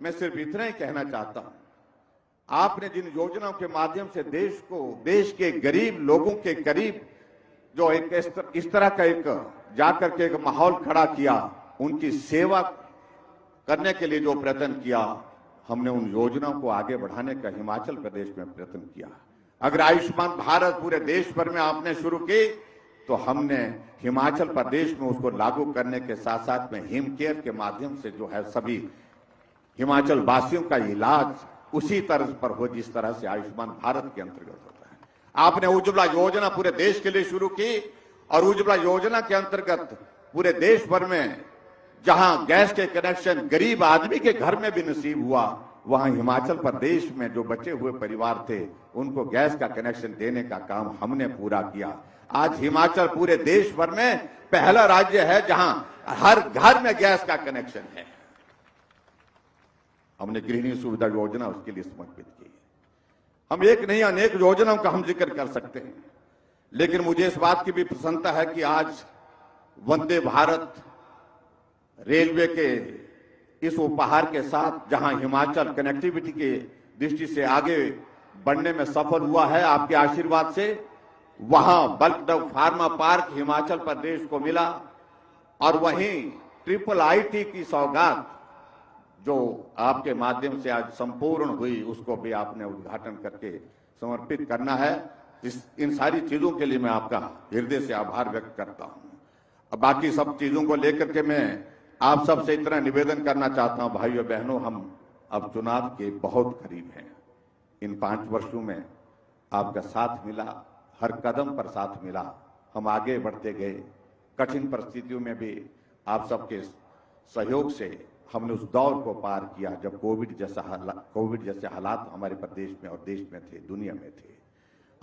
मैं सिर्फ इतना ही कहना चाहता हूं, आपने जिन योजनाओं के माध्यम से देश को, देश के गरीब लोगों के करीब जो एक इस तरह का एक जाकर के एक माहौल खड़ा किया, उनकी सेवा करने के लिए जो प्रयत्न किया, हमने उन योजनाओं को आगे बढ़ाने का हिमाचल प्रदेश में प्रयत्न किया। अगर आयुष्मान भारत पूरे देश भर में आपने शुरू की, तो हमने हिमाचल प्रदेश में उसको लागू करने के साथ साथ में हिम केयर के माध्यम से जो है सभी हिमाचल वासियों का इलाज उसी तर्ज पर हो जिस तरह से आयुष्मान भारत के अंतर्गत होता है। आपने उज्ज्वला योजना पूरे देश के लिए शुरू की और उज्ज्वला योजना के अंतर्गत पूरे देश भर में जहां गैस के कनेक्शन गरीब आदमी के घर में भी नसीब हुआ, वहां हिमाचल प्रदेश में जो बचे हुए परिवार थे उनको गैस का कनेक्शन देने का काम हमने पूरा किया। आज हिमाचल पूरे देश भर में पहला राज्य है जहां हर घर में गैस का कनेक्शन है। हमने गृहिणी सुविधा योजना उसके लिए समर्पित की। हम एक नहीं अनेक योजनाओं का हम जिक्र कर सकते हैं, लेकिन मुझे इस बात की भी प्रसन्नता है कि आज वंदे भारत रेलवे के इस उपहार के साथ जहां हिमाचल कनेक्टिविटी की दृष्टि से आगे बढ़ने में सफल हुआ है आपके आशीर्वाद से, वहां bulk drug pharma park Himachal Pradesh को मिला और वहीं ट्रिपल आईटी की सौगात जो आपके माध्यम से आज संपूर्ण हुई, उसको भी आपने उद्घाटन करके समर्पित करना है। इन सारी चीजों के लिए मैं आपका हृदय से आभार व्यक्त करता हूं। अब बाकी सब चीजों को लेकर के मैं आप सबसे इतना निवेदन करना चाहता हूं, भाइयों बहनों, हम अब चुनाव के बहुत करीब हैं। इन 5 वर्षों में आपका साथ मिला, हर कदम पर साथ मिला, हम आगे बढ़ते गए। कठिन परिस्थितियों में भी आप सबके सहयोग से हमने उस दौर को पार किया जब कोविड जैसे हालात हमारे प्रदेश में और देश में थे, दुनिया में थे।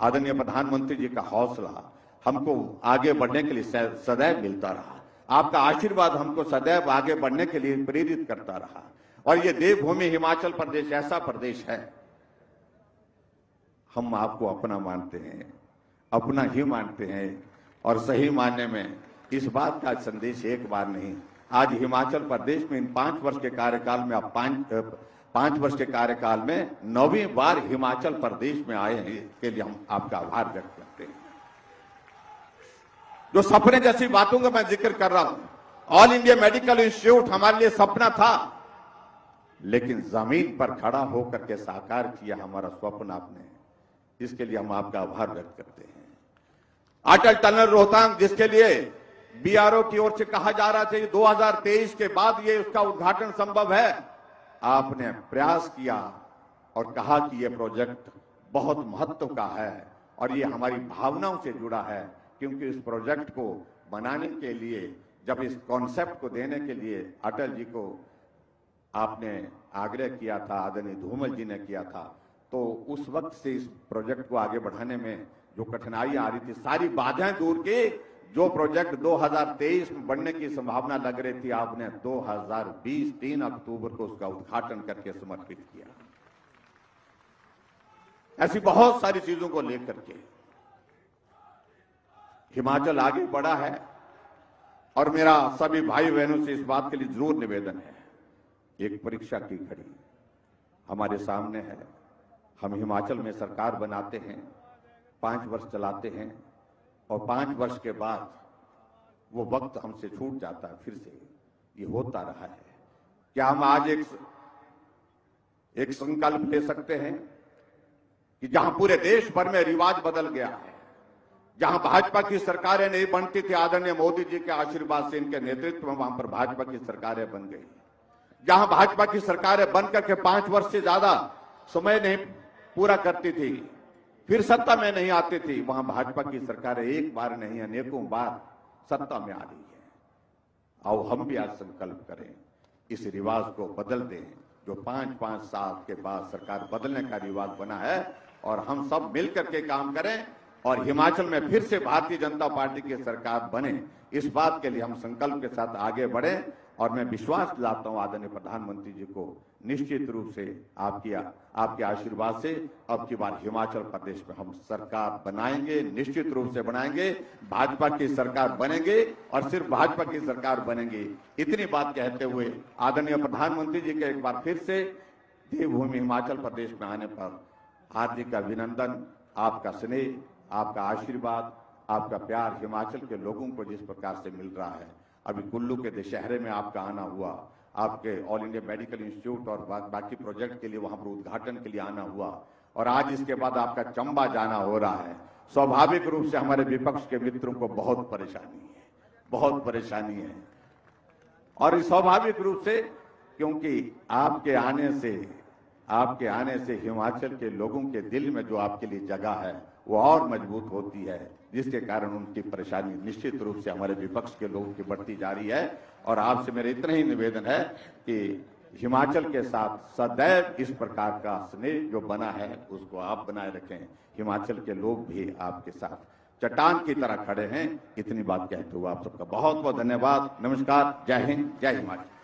आदरणीय प्रधानमंत्री जी का हौसला हमको आगे बढ़ने के लिए सदैव मिलता रहा। आपका आशीर्वाद हमको सदैव आगे बढ़ने के लिए प्रेरित करता रहा। और ये देवभूमि हिमाचल प्रदेश ऐसा प्रदेश है, हम आपको अपना मानते हैं, अपना ही मानते हैं। और सही मानने में इस बात का संदेश एक बार नहीं, आज हिमाचल प्रदेश में इन 5 वर्ष के कार्यकाल में आप 5 वर्ष के कार्यकाल में 9वीं बार हिमाचल प्रदेश में आए हैं, इसके लिए हम आपका आभार व्यक्त करते हैं। जो सपने जैसी बातों का मैं जिक्र कर रहा हूं, ऑल इंडिया मेडिकल इंस्टीट्यूट हमारे लिए सपना था, लेकिन जमीन पर खड़ा होकर के साकार किया हमारा स्वप्न आपने, इसके लिए हम आपका आभार व्यक्त करते हैं। अटल टनल रोहतांग, जिसके लिए बीआरओ की ओर से कहा जा रहा था 2023 के बाद ये उसका उद्घाटन संभव है, आपने प्रयास किया और कहा कि यह प्रोजेक्ट बहुत महत्व का है और ये हमारी भावनाओं से जुड़ा है, क्योंकि इस प्रोजेक्ट को बनाने के लिए, जब इस कॉन्सेप्ट को देने के लिए अटल जी को आपने आग्रह किया था, आदरणीय धूमल जी ने किया था, तो उस वक्त से इस प्रोजेक्ट को आगे बढ़ाने में जो कठिनाइयां आ रही थी, सारी बाधाएं दूर की। जो प्रोजेक्ट 2023 में बनने की संभावना लग रही थी, आपने 2020 3 अक्टूबर को उसका उद्घाटन करके समर्पित किया। ऐसी बहुत सारी चीजों को लेकर के हिमाचल आगे बढ़ा है और मेरा सभी भाई बहनों से इस बात के लिए जरूर निवेदन है, एक परीक्षा की घड़ी हमारे सामने है। हम हिमाचल में सरकार बनाते हैं, 5 वर्ष चलाते हैं और 5 वर्ष के बाद वो वक्त हमसे छूट जाता है, फिर से ये होता रहा है। क्या हम आज एक संकल्प ले सकते हैं कि जहां पूरे देश भर में रिवाज बदल गया है, जहां भाजपा की सरकारें नहीं बनती थी, आदरणीय मोदी जी के आशीर्वाद से, इनके नेतृत्व में वहां पर भाजपा की सरकारें बन गई। जहां भाजपा की सरकारें बनकर के 5 वर्ष से ज्यादा समय नहीं पूरा करती थी, फिर सत्ता में नहीं आती थी, वहां भाजपा की सरकारें एक बार नहीं अनेकों बार सत्ता में आ रही है। आओ हम भी आज संकल्प करें, इस रिवाज को बदल दें जो 5-5 साल के बाद सरकार बदलने का रिवाज बना है, और हम सब मिलकर के काम करें और हिमाचल में फिर से भारतीय जनता पार्टी की सरकार बने। इस बात के लिए हम संकल्प के साथ आगे बढ़ें। और मैं विश्वास दिलाता हूं आदरणीय प्रधानमंत्री जी को, निश्चित रूप से आपके आशीर्वाद से अब की बार हिमाचल प्रदेश में हम सरकार बनाएंगे, निश्चित रूप से बनाएंगे, भाजपा की सरकार बनेंगे और सिर्फ भाजपा की सरकार बनेंगे। इतनी बात कहते हुए आदरणीय प्रधानमंत्री जी के एक बार फिर से देवभूमि हिमाचल प्रदेश में आने पर हार्दिक अभिनंदन। आपका स्नेह, आपका आशीर्वाद, आपका प्यार हिमाचल के लोगों को जिस प्रकार से मिल रहा है, अभी कुल्लू के दशहरे में आपका आना हुआ, आपके ऑल इंडिया मेडिकल इंस्टीट्यूट और बाकी प्रोजेक्ट के लिए वहां पर उद्घाटन के लिए आना हुआ, और आज इसके बाद आपका चंबा जाना हो रहा है। स्वाभाविक रूप से हमारे विपक्ष के मित्रों को बहुत परेशानी है, और स्वाभाविक रूप से, क्योंकि आपके आने से हिमाचल के लोगों के दिल में जो आपके लिए जगह है वो और मजबूत होती है, जिसके कारण उनकी परेशानी निश्चित रूप से हमारे विपक्ष के लोगों की बढ़ती जा रही है। और आपसे मेरा इतना ही निवेदन है कि हिमाचल के साथ सदैव इस प्रकार का स्नेह जो बना है उसको आप बनाए रखें। हिमाचल के लोग भी आपके साथ चट्टान की तरह खड़े हैं। इतनी बात कहते हुए आप सबका बहुत बहुत धन्यवाद। नमस्कार, जय हिंद, जय हिमाचल।